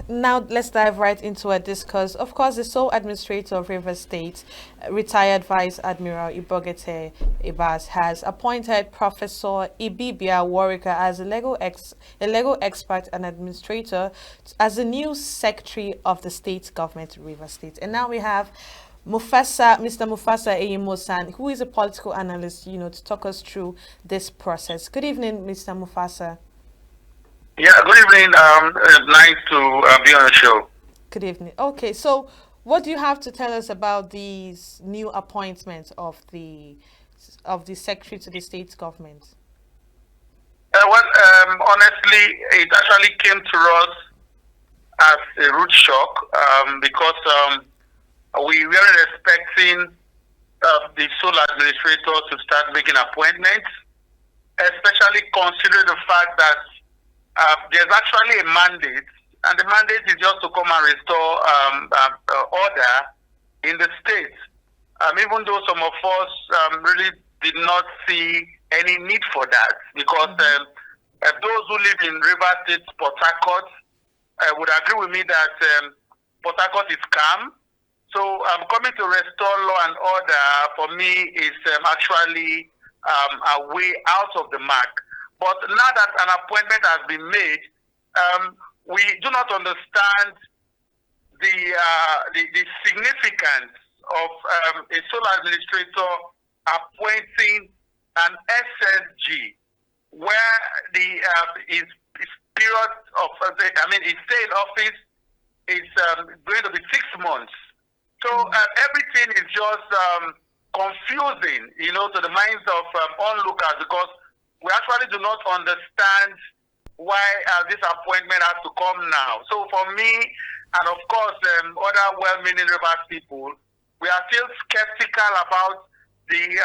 Now let's dive right into it. Discuss. Of course, the sole administrator of River State, retired Vice Admiral Ibogete Ibas, has appointed Professor Ibibia Warwicker as a legal expert and administrator as the new secretary of the state government of River State. And now we have Mr. Mufassa Eyinmosan, who is a political analyst, to talk us through this process. Good evening, Mr. Mufassa. Yeah, good evening. Nice to be on the show. Good evening. Okay, so what do you have to tell us about these new appointments of the secretary to the state government? Honestly, it actually came to us as a root shock because we weren't expecting the sole administrator to start making appointments, especially considering the fact that there's actually a mandate, and the mandate is just to come and restore order in the state. Even though some of us really did not see any need for that, because those who live in River State, Port Harcourt, would agree with me that Port Harcourt is calm. So coming to restore law and order for me is actually a way out of the mark. But now that an appointment has been made, we do not understand the significance of a sole administrator appointing an SSG, where his period of his stay in office is going to be 6 months. So everything is just confusing, to the minds of onlookers, because we actually do not understand why this appointment has to come now. So for me, and of course other well-meaning Rivers people, we are still skeptical about the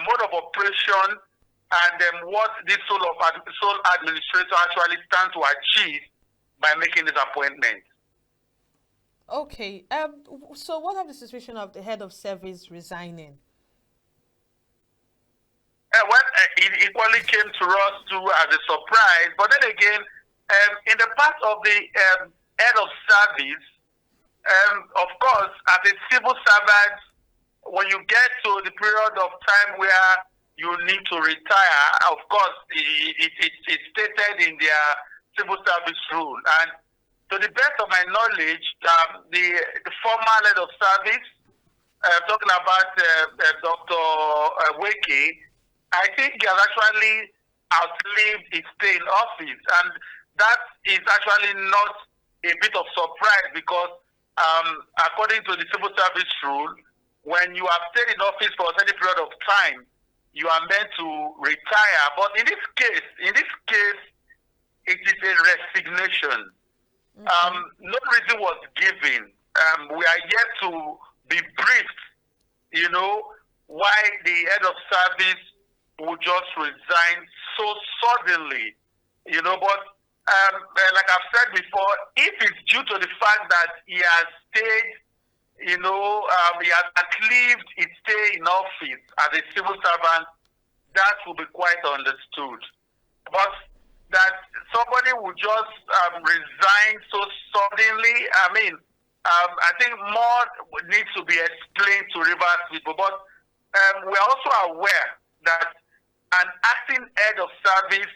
mode of operation and what this sole administrator actually stands to achieve by making this appointment. Okay. So what of the situation of the head of service resigning? It equally came to us too as a surprise. But then again, in the part of the head of service, of course, as a civil servant, when you get to the period of time where you need to retire, of course, it's stated in their civil service rule. And to the best of my knowledge, the former head of service, talking about Dr. Weke, I think he has actually outlived his stay in office, and that is actually not a bit of surprise because, according to the civil service rule, when you have stayed in office for a certain period of time, you are meant to retire. But in this case, it is a resignation. No reason was given. We are yet to be briefed, why the head of service would just resign so suddenly, But like I've said before, if it's due to the fact that he has stayed, he has outlived his stay in office as a civil servant, that will be quite understood. But that somebody would just resign so suddenly, I think more needs to be explained to Rivers people. But we're also aware that an acting head of service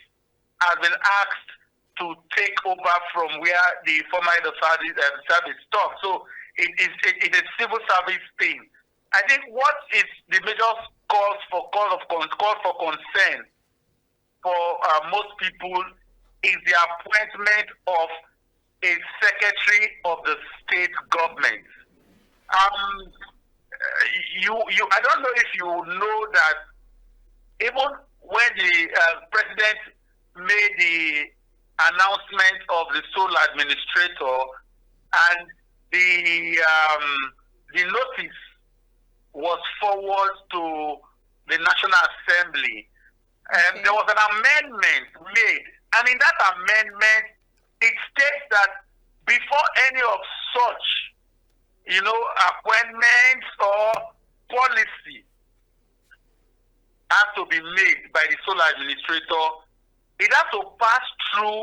has been asked to take over from where the former head of service stopped. So it is a civil service thing. I think what is the major cause for concern for most people is the appointment of a secretary of the state government. I don't know if you know that even when the president made the announcement of the sole administrator and the notice was forwarded to the National Assembly, and there was an amendment made, and in that amendment it states that before any of such, appointments or policy has to be made by the sole administrator, it has to pass through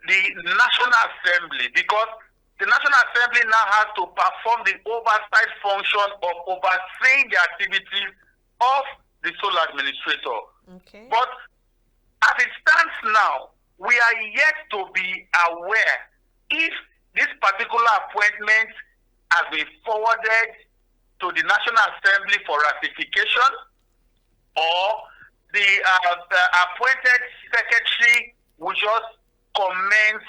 the National Assembly, because the National Assembly now has to perform the oversight function of overseeing the activities of the sole administrator. Okay. But as it stands now, we are yet to be aware if this particular appointment has been forwarded to the National Assembly for ratification, or the appointed secretary will just commence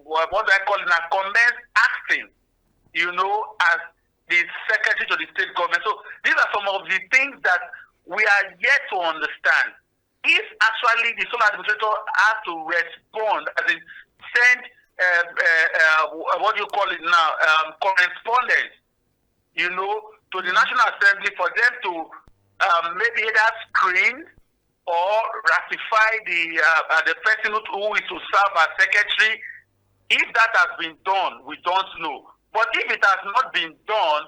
what do I call it now? Commence acting, as the secretary to the state government. So these are some of the things that we are yet to understand. If actually the sole administrator has to respond, as in send what do you call it now, correspondence, to the National Assembly for them to maybe either screen or ratify the person who is to serve as secretary. If that has been done, we don't know. But if it has not been done,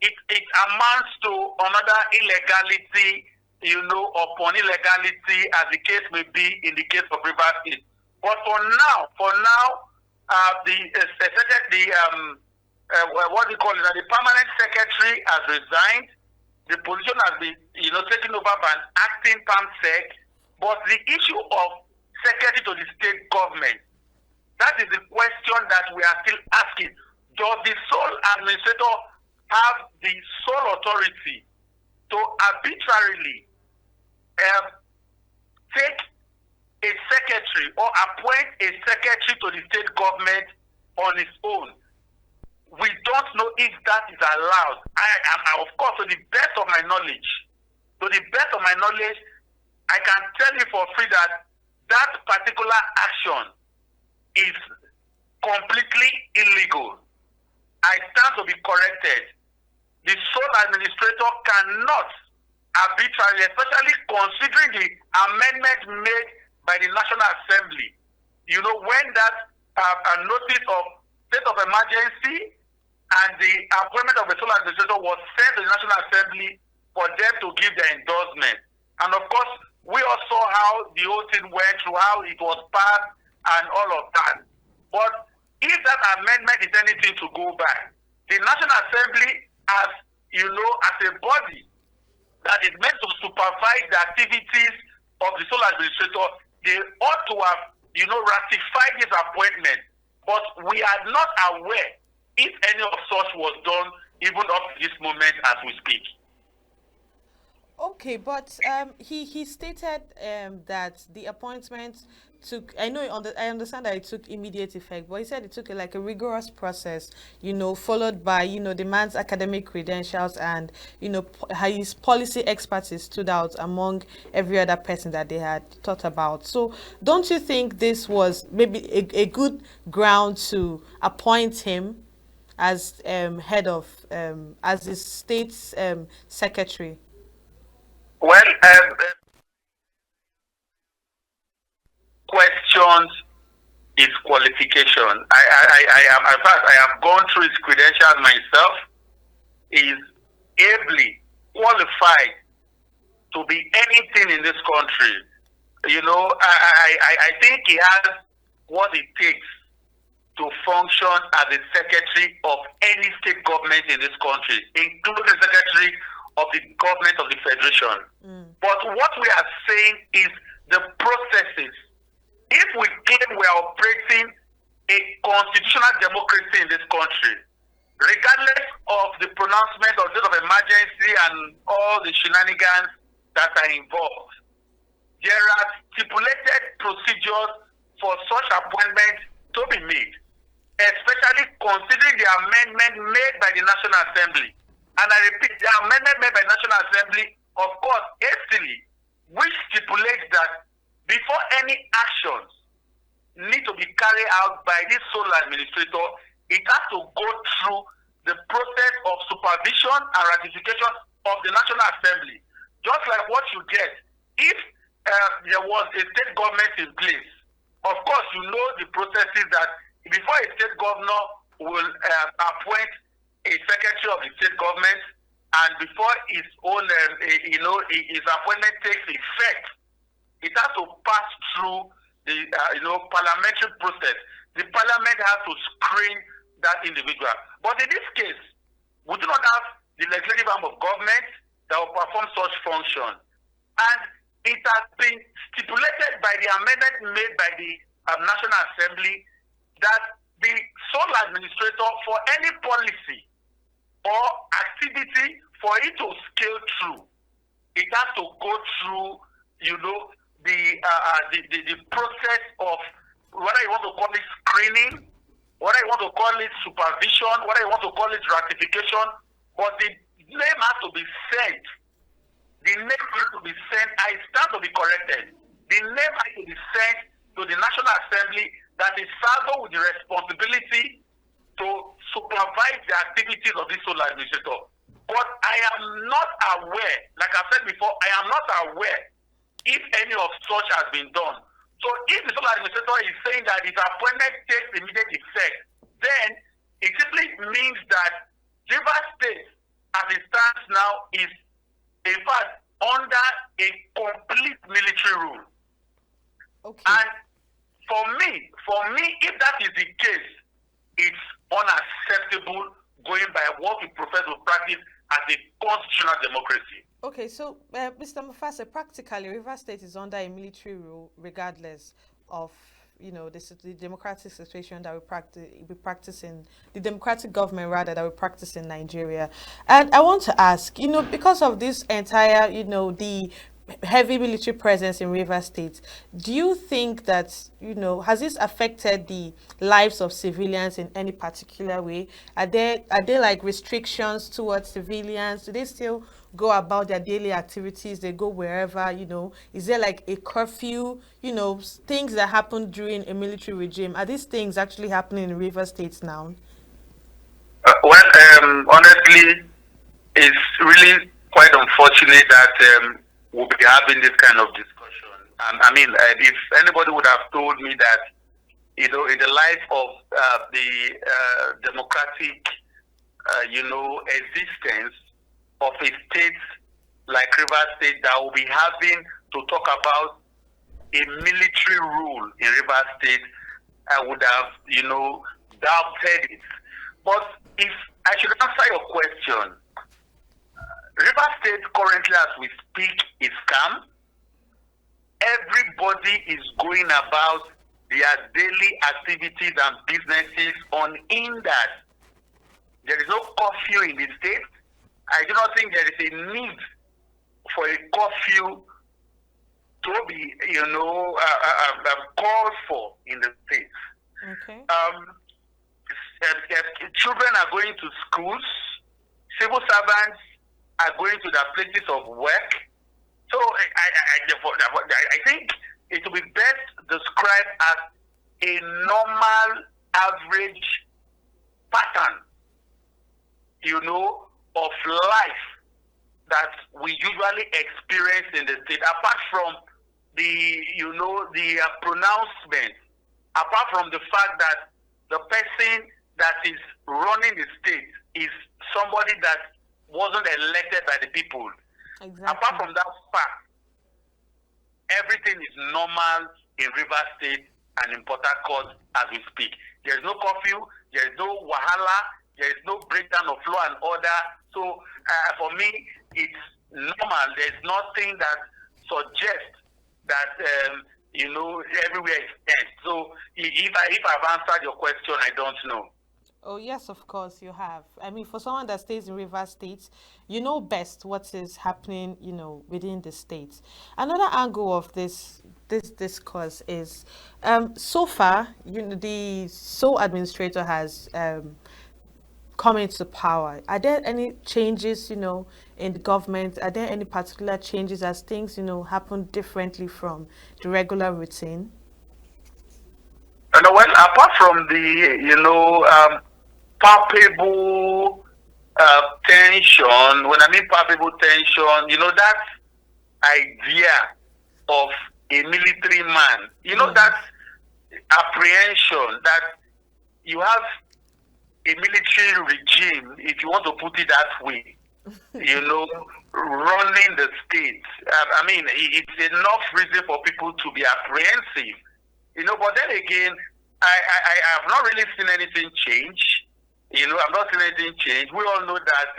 it amounts to another illegality, upon illegality, as the case may be in the case of Rivers State. But for now, the permanent secretary has resigned. The position has been, taken over by an acting PAMSEC. But the issue of secretary to the state government, that is the question that we are still asking. Does the sole administrator have the sole authority to arbitrarily take a secretary or appoint a secretary to the state government on its own? We don't know if that is allowed. Of course, to the best of my knowledge, I can tell you for free that that particular action is completely illegal. I stand to be corrected. The sole administrator cannot arbitrarily, especially considering the amendment made by the National Assembly. When that a notice of state of emergency and the appointment of the sole administrator was sent to the National Assembly for them to give their endorsement. And of course, we all saw how the whole thing went through, how it was passed and all of that. But if that amendment is anything to go by, the National Assembly as a body that is meant to supervise the activities of the sole administrator, they ought to have, ratified this appointment. But we are not aware if any of such was done even up to this moment as we speak. Okay, but he stated that the appointment took. I understand that it took immediate effect, but he said it took like a rigorous process, followed by the man's academic credentials and his policy expertise stood out among every other person that they had thought about. So, don't you think this was maybe a good ground to appoint him as head of as the state's secretary? Well, questions his qualification. I have gone through his credentials myself. He is ably qualified to be anything in this country. I think he has what it takes to function as a secretary of any state government in this country, including the secretary of the government of the federation. But what we are saying is the processes. If we claim we are operating a constitutional democracy in this country, regardless of the pronouncement of state of emergency and all the shenanigans that are involved, there are stipulated procedures for such appointments to be made, especially considering the amendment made by the National Assembly. And I repeat, the amendment made by the National Assembly, of course, hastily, which stipulates that before any actions need to be carried out by this sole administrator, it has to go through the process of supervision and ratification of the National Assembly. Just like what you get if there was a state government in place. Of course, the processes that before a state governor will appoint a secretary of the state government, and before his own, his appointment takes effect, it has to pass through the parliamentary process. The parliament has to screen that individual. But in this case, we do not have the legislative arm of government that will perform such function. And it has been stipulated by the amendment made by the National Assembly that the sole administrator for any policy or activity, for it to scale through, it has to go through, the process of whether you want to call it screening, whether you want to call it supervision, whether you want to call it ratification, but the name has to be sent. The name has to be sent. I stand to be corrected. The name has to be sent to the National Assembly that is saddled with the responsibility to supervise the activities of this sole administrator. But I am not aware, like I said before, I am not aware if any of such has been done. So if the sole administrator is saying that his appointment takes immediate effect, then it simply means that Rivers State, as it stands now, is in fact under a complete military rule. Okay. And for me, if that is the case, it's unacceptable going by what we profess to practice as a constitutional democracy. Okay, so Mr. Mufassa, practically, Rivers State is under a military rule, regardless of the democratic situation that we practice in the democratic government rather that we practice in Nigeria. And I want to ask, because of this entire, the heavy military presence in Rivers State, do you think that, has this affected the lives of civilians in any particular way? Are there like restrictions towards civilians? Do they still go about their daily activities? They go wherever, Is there like a curfew? Things that happen during a military regime. Are these things actually happening in Rivers State now? Honestly, it's really quite unfortunate that we'll be having this kind of discussion. If anybody would have told me that, in the life of the democratic, existence of a state like Rivers State that will be having to talk about a military rule in Rivers State, I would have, doubted it. But if I should answer your question, Rivers State currently, as we speak, is calm. Everybody is going about their daily activities and businesses unhindered. There is no curfew in the state. I do not think there is a need for a curfew to be, called for in the state. Okay. Children are going to schools. Civil servants are going to their places of work. So I think it will be best described as a normal, average pattern, of life that we usually experience in the state, apart from the pronouncement, apart from the fact that the person that is running the state is somebody that wasn't elected by the people. Exactly. Apart from that fact, everything is normal in Rivers State and in Port Harcourt as we speak. There is no curfew, there is no wahala, there is no breakdown of law and order. So for me, it's normal. There's nothing that suggests that everywhere is tense. So if I've answered your question, I don't know. Oh, yes, of course you have. I mean, for someone that stays in Rivers State, you know best what is happening, within the state. Another angle of this discourse is, so far, the sole administrator has come into power. Are there any changes, in the government? Are there any particular changes as things, happen differently from the regular routine? Well, apart from the palpable tension, when I mean palpable tension, that idea of a military man, that apprehension that you have a military regime, if you want to put it that way, running the state. It's enough reason for people to be apprehensive But then again, I have not really seen anything change. I've not seen anything change. We all know that,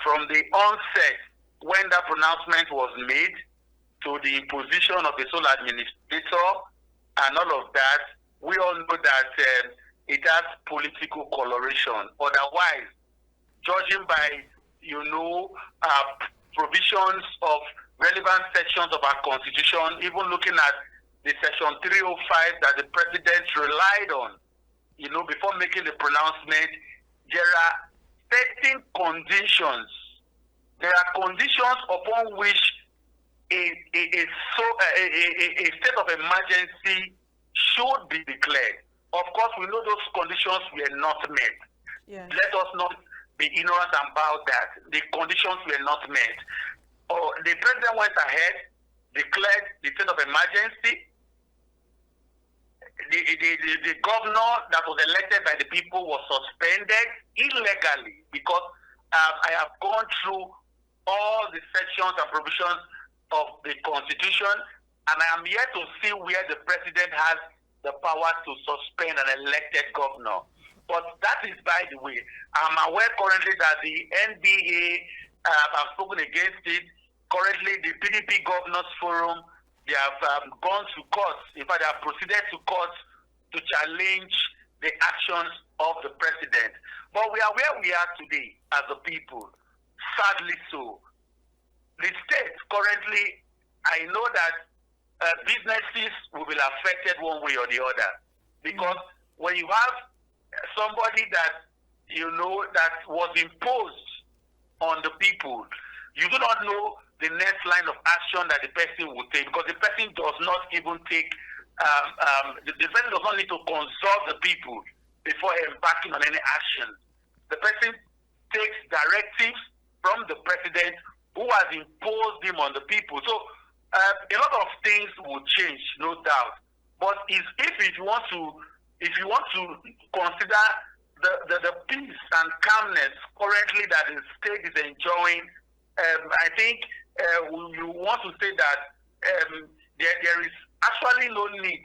from the onset when that pronouncement was made to the imposition of the sole administrator and all of that, we all know that it has political coloration. Otherwise, judging by, provisions of relevant sections of our constitution, even looking at the section 305 that the president relied on, before making the pronouncement, there are certain conditions. There are conditions upon which a state of emergency should be declared. Of course, we know those conditions were not met. Yes. Let us not be ignorant about that. The conditions were not met. The president went ahead, declared the state of emergency. The governor that was elected by the people was suspended illegally because I have gone through all the sections and provisions of the constitution, and I am yet to see where the president has the power to suspend an elected governor. But that is by the way. I'm aware currently that the NBA have spoken against it. Currently, the PDP Governors Forum, they have gone to court. In fact, they have proceeded to court to challenge the actions of the president. But we are where we are today as a people. Sadly so. The state currently, I know that businesses will be affected one way or the other. Because when you have somebody that, that was imposed on the people, you do not know the next line of action that the person will take, because the person does not even take, the person does not need to consult the people before embarking on any action. The person takes directives from the president who has imposed him on the people. So a lot of things will change, no doubt. But if you want to consider the peace and calmness currently that the state is enjoying, I think you want to say that there is actually no need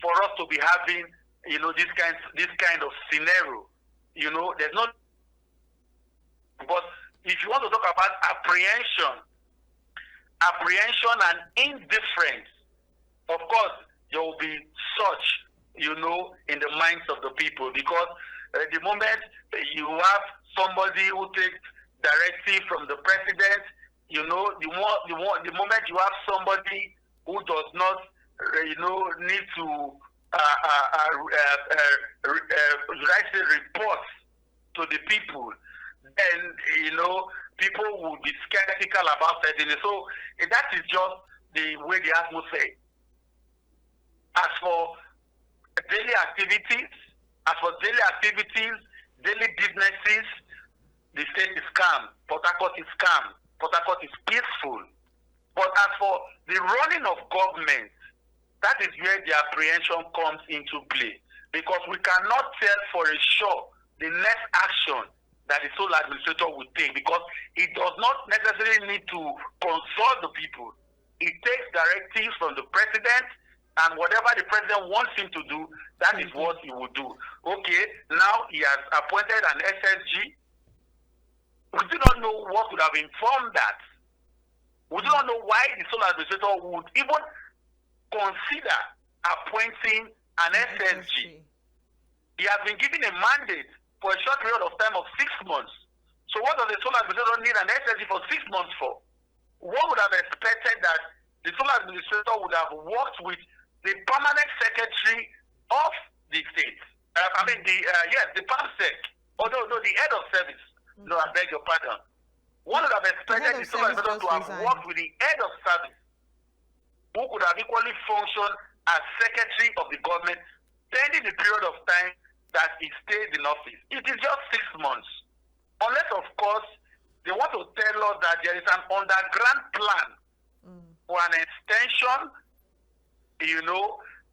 for us to be having, this kind of scenario. There's not. But if you want to talk about apprehension and indifference, of course there will be such, in the minds of the people, because the moment you have somebody who takes directive from the president, the moment you have somebody who does not, need to write a report to the people, then, people will be skeptical about certain. So that is just the way the atmosphere. As for daily activities, daily businesses, the state is calm. Port Harcourt is calm. Port Harcourt is peaceful. But as for the running of government, that is where the apprehension comes into play. Because we cannot tell for a sure the next action that the sole administrator will take, because it does not necessarily need to consult the people. It takes directives from the president, and whatever the president wants him to do, that is what he will do. Okay, now he has appointed an SSG. We do not know what would have informed that. We do not know why the sole administrator would even consider appointing an SSG. He has been given a mandate for a short period of time of 6 months. So what does the sole administrator need an SSG for 6 months for? One would have expected that the sole administrator would have worked with the permanent secretary of the state. The PAMSEC, although the head of service. No, I beg your pardon. One would have expected the sole administrator to have worked with the head of service, who could have equally functioned as secretary of the government, pending the period of time that he stays in office. It is just 6 months. Unless, of course, they want to tell us that there is an underground plan for an extension,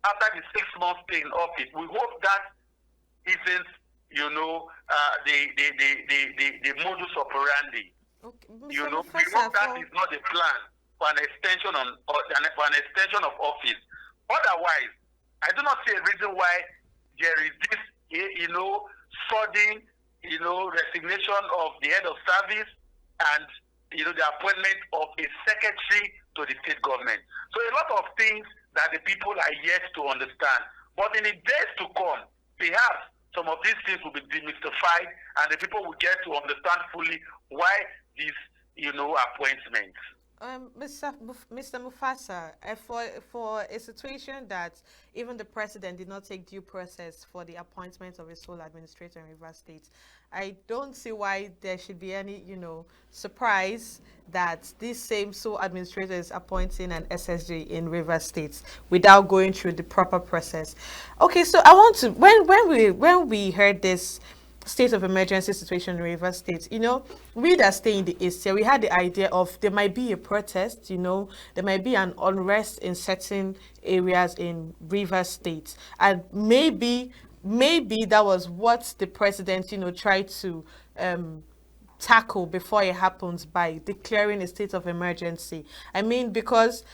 after the 6 months stay in office. We hope that isn't, the modus operandi. Okay. We hope that is not the plan. for an extension of office. Otherwise, I do not see a reason why there is this, sudden, resignation of the head of service and the appointment of a secretary to the state government. So a lot of things that the people are yet to understand. But in the days to come, perhaps some of these things will be demystified and the people will get to understand fully why these, appointments. Mr. Mufassa, for a situation that even the president did not take due process for the appointment of a sole administrator in Rivers State, I don't see why there should be any, surprise that this same sole administrator is appointing an SSG in Rivers State without going through the proper process. Okay, so I want to when we heard this state of emergency situation in Rivers State, we that stay in the east here, we had the idea of there might be a protest, there might be an unrest in certain areas in Rivers State. And maybe that was what the president, tried to tackle before it happens by declaring a state of emergency. I mean, because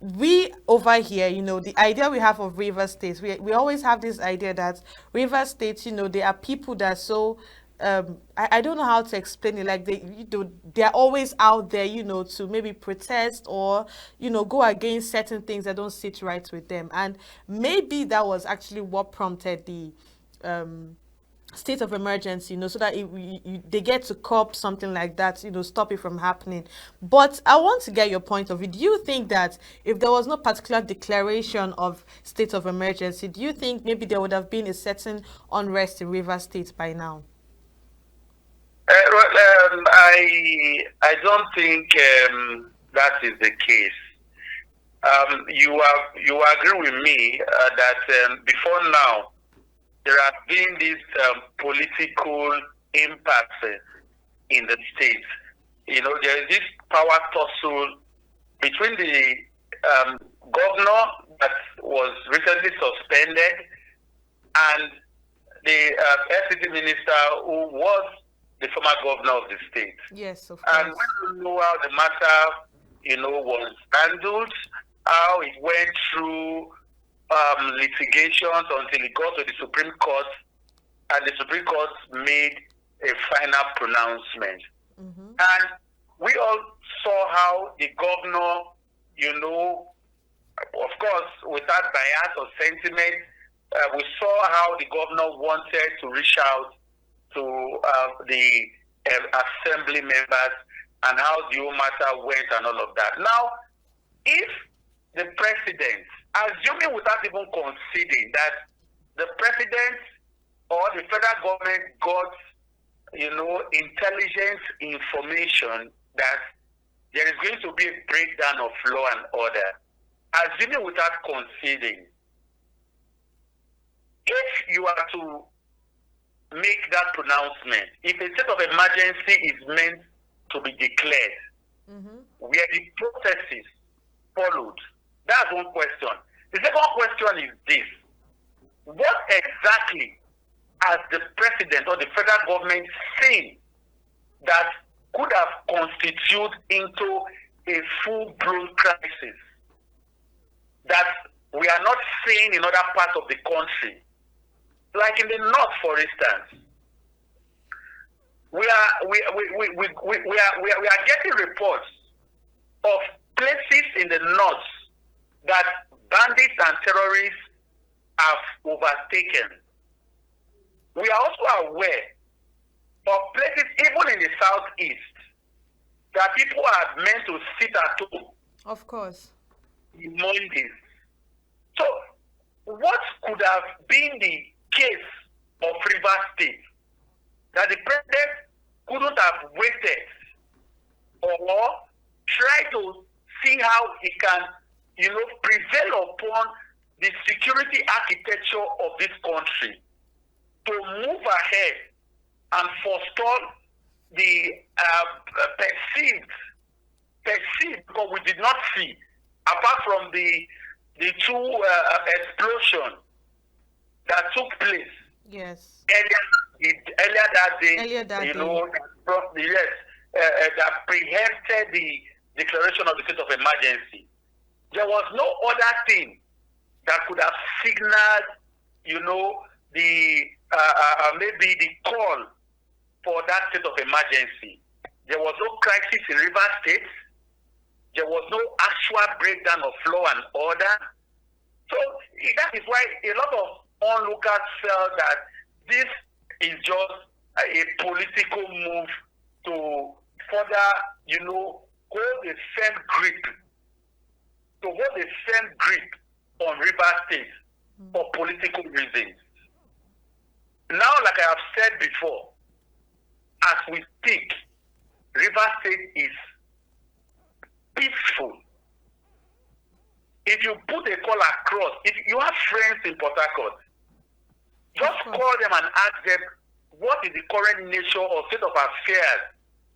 we over here, the idea we have of River State, we always have this idea that River State, there are people that are so I don't know how to explain it, like they're always out there, to maybe protest or go against certain things that don't sit right with them. And maybe that was actually what prompted the state of emergency, so that they get to curb something like that, stop it from happening. But I want to get your point of view. Do you think that if there was no particular declaration of state of emergency, do you think maybe there would have been a certain unrest in Rivers State by now? I don't think that is the case. You agree with me that before now, there have been these political impasses in the state. There is this power tussle between the governor that was recently suspended and the FCT minister who was the former governor of the state. Yes, of course. And we know how the matter, was handled, how it went through litigations until it got to the Supreme Court, and the Supreme Court made a final pronouncement. Mm-hmm. And we all saw how the governor, of course, without bias or sentiment, we saw how the governor wanted to reach out to the assembly members and how the whole matter went and all of that. Now, if the president, assuming without even conceding that the president or the federal government got, intelligence information that there is going to be a breakdown of law and order, assuming without conceding, if you are to make that pronouncement, if a state of emergency is meant to be declared, where the processes followed, that's one question. The second question is this: what exactly has the president or the federal government seen that could have constituted into a full-blown crisis that we are not seeing in other parts of the country? Like in the north, for instance, we are getting reports of places in the north that bandits and terrorists have overtaken. We are also aware of places, even in the southeast, that people are meant to sit at home. Of course. In Mondays. So, what could have been the case of Rivers State that the president couldn't have waited or try to see how he can, prevail upon the security architecture of this country to move ahead and forestall the perceived, because we did not see, apart from the two explosions that took place. Yes. Earlier that day, that preempted the declaration of the state of emergency, there was no other thing that could have signaled, the maybe the call for that state of emergency. There was no crisis in Rivers State. There was no actual breakdown of law and order. So that is why a lot of onlookers felt that this is just a political move to further, hold a firm grip, on Rivers State for political reasons. Now, like I have said before, as we speak, Rivers State is peaceful. If you put a call across, if you have friends in Port Harcourt, just call them and ask them what is the current nature or state of affairs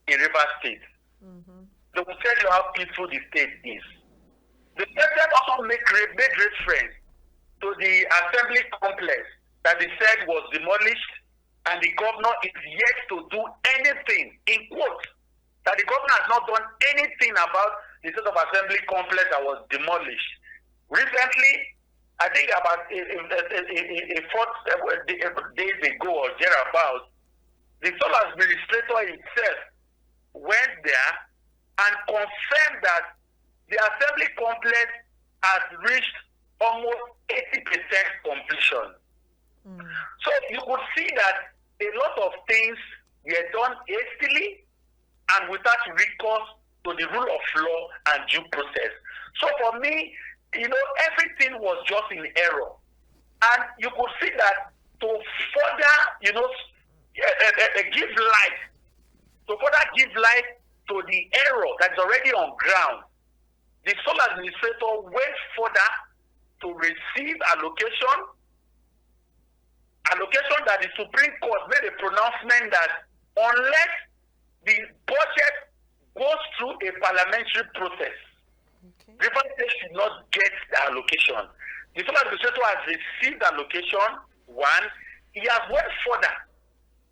in Rivers State. Mm-hmm. They will tell you how peaceful the state is. The president also made reference to the assembly complex that he said was demolished, and the governor is yet to do anything, in quotes, that the governor has not done anything about the state of assembly complex that was demolished. Recently, I think about days ago or thereabouts, the sole administrator himself went there and confirmed that the assembly complex has reached almost 80% completion. Mm. So you could see that a lot of things were done hastily and without recourse to the rule of law and due process. So for me, everything was just in error. And you could see that to further, give light to the error that's already on ground, the sole administrator went further to receive allocation that the Supreme Court made a pronouncement that unless the budget goes through a parliamentary process, Rivers State should not get the allocation. The sole administrator has received allocation. One, he has went further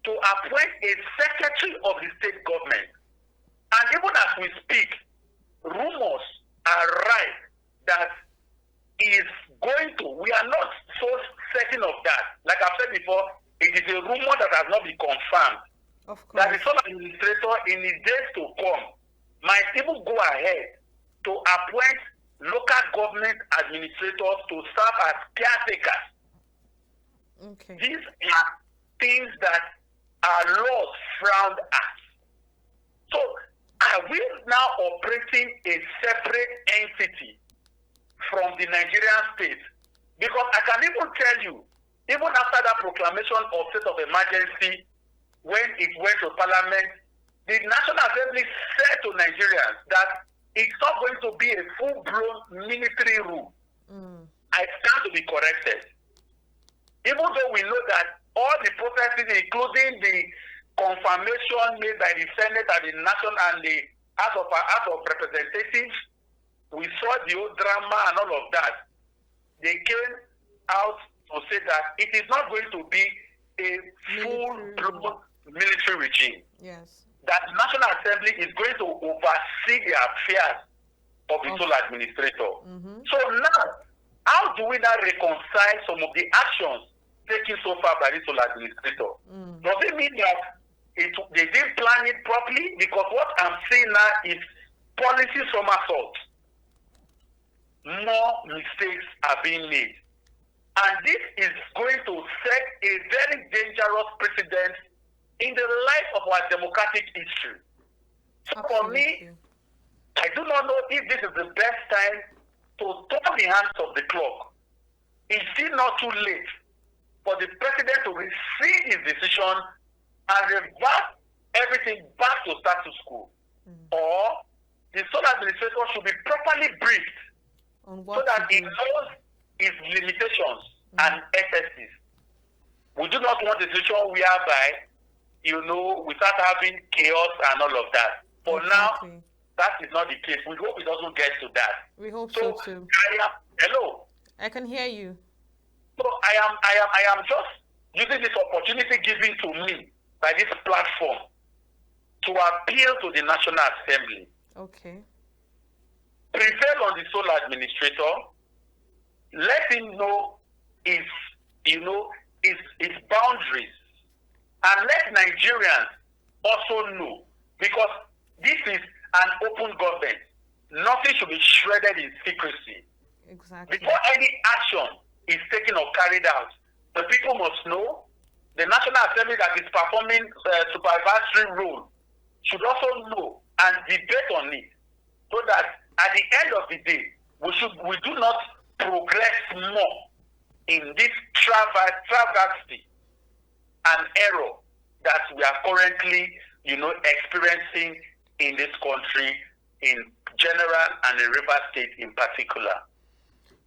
to appoint a secretary of the state government. And even as we speak, rumors are right that he is going to. We are not so certain of that. Like I've said before, it is a rumor that has not been confirmed. Of course. That the sole administrator in his days to come might even go ahead to appoint local government administrators to serve as caretakers. Okay. These are things that our laws frowned at. So are we now operating a separate entity from the Nigerian state? Because I can even tell you, even after that proclamation of state of emergency, when it went to parliament, the National Assembly said to Nigerians that it's not going to be a full-blown military rule. Mm. I stand to be corrected. Even though we know that all the processes, including the confirmation made by the Senate and the National and the House of Representatives, we saw the old drama and all of that. They came out to say that it is not going to be a full-blown military regime. Yes. That the National Assembly is going to oversee the affairs of the sole administrator. Mm-hmm. So now, how do we now reconcile some of the actions taken so far by the sole administrator? Mm. Does it mean that they didn't plan it properly? Because what I'm seeing now is policy somersault. More mistakes are being made. And this is going to set a very dangerous precedent in the life of our democratic history. So for me, I do not know if this is the best time to turn the hands of the clock. It's still not too late for the president to rescind his decision and revert everything back to status quo. Or the sole administrator should be properly briefed so that he knows his limitations and excesses. We do not want a situation whereby we start having chaos and all of that. For now, that is not the case. We hope it doesn't get to that. We hope so too. Hello. I can hear you. So I am just using this opportunity given to me by this platform to appeal to the National Assembly. Okay. prevail on the sole administrator, let him know his, his boundaries, and let Nigerians also know, because this is an open government. Nothing should be shredded in secrecy. Exactly. Before any action is taken or carried out, the people must know. The National Assembly that is performing supervisory role should also know and debate on it, so that at the end of the day, we do not progress more in this travesty and error that we are currently, experiencing in this country in general and in Rivers State in particular.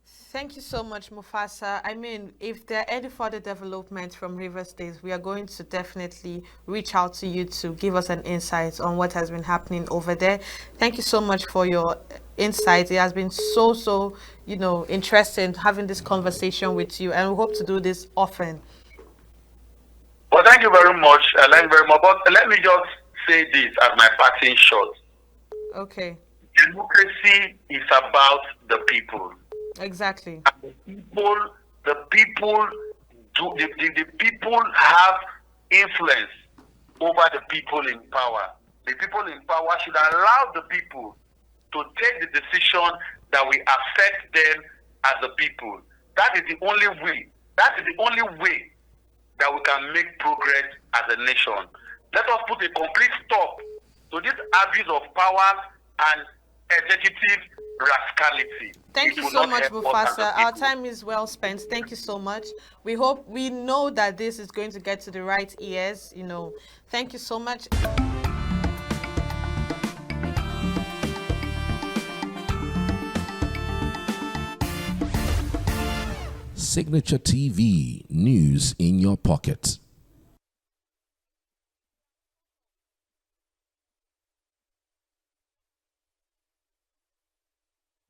Thank you so much, Mufassa. I mean, if there are any further developments from River State, we are going to definitely reach out to you to give us an insight on what has been happening over there. Thank you so much for your insights. It has been so interesting having this conversation with you, and we hope to do this often. Well, thank you very much. I learned very much. But let me just say this as my parting shot. Okay. Democracy is about the people. Exactly. And the people have influence over the people in power. The people in power should allow the people to take the decision that will affect them as a people. That is the only way. That is the only way that we can make progress as a nation. Let us put a complete stop to this abuse of power and executive rascality. Thank you so much, Mufassa. Our time is well spent. Thank you so much. We know that this is going to get to the right ears. Thank you so much. Signature TV, news in your pocket.